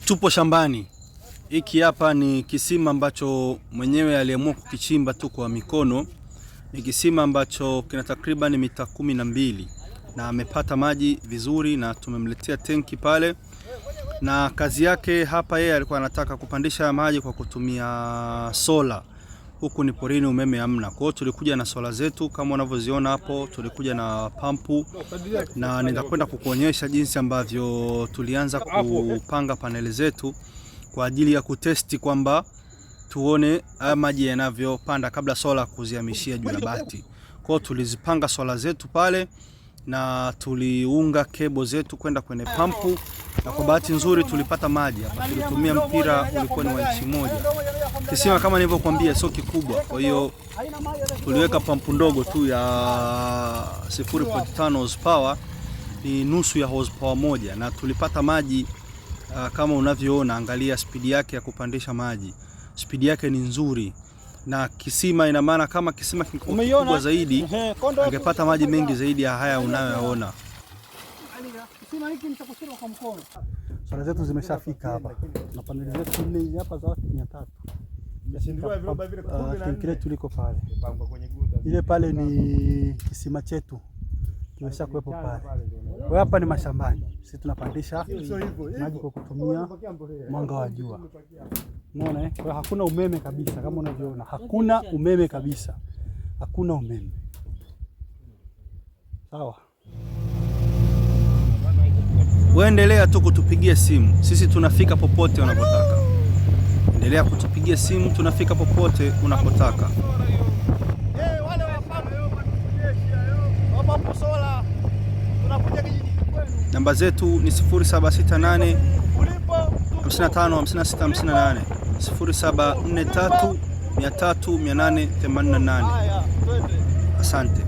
Tupo shambani. Hiki hapa ni kisima ambacho mwenyewe aliamua kukichimba tu kwa mikono. Ni kisima ambacho kina takriban mita 12 na amepata maji vizuri, na tumemletea tenki pale. Na kazi yake hapa, yeye alikuwa anataka kupandisha maji kwa kutumia sola. Huku ni porini, umeme hamna. Kwa hiyo tulikuja na sola zetu kama unavyoziona hapo, tulikuja na pampu, na nitakwenda kukuonyesha jinsi ambavyo tulianza kupanga paneli zetu kwa ajili ya kutesti kwamba tuone maji yanavyopanda kabla sola kuzihamishia juu ya bati. Kwa hiyo tulizipanga sola zetu pale na tuliunga kebo zetu kwenda kwenye pampu, na kwa bahati nzuri tulipata maji hapa. Tulitumia mpira ulikuwa ni wa inchi moja. Kisima kama nilivyokuambia sio kikubwa, kwa hiyo tuliweka pampu ndogo tu ya 0.5 horsepower, ni nusu ya horsepower moja, na tulipata maji kama unavyoona. Angalia spidi yake ya kupandisha maji, spidi yake ni nzuri. Na kisima, ina maana kama kisima kikubwa zaidi angepata maji mengi zaidi ya haya unayoona. Kisima hiki nitakushika kwa mkono. Sola zetu zimeshafika hapa. Na paneli zetu nne hapa za 300. Nashindwa viroba vile 10 kile tuliko pale. Ile pale ni kisima chetu. Kimesha kuwepo pale. Kwa hapa ni mashambani. Sisi tunapandisha maji kwa kutumia mwanga wa jua. Unaona Kwa hakuna umeme kabisa kama unavyoona. Hakuna umeme kabisa. Hakuna umeme. Sawa. Endelea tu kutupigia simu, sisi tunafika popote unapotaka. Endelea kutupigia simu, tunafika popote unapotaka. Namba zetu ni 0768 55 56 58, 0743 300 888. Asante.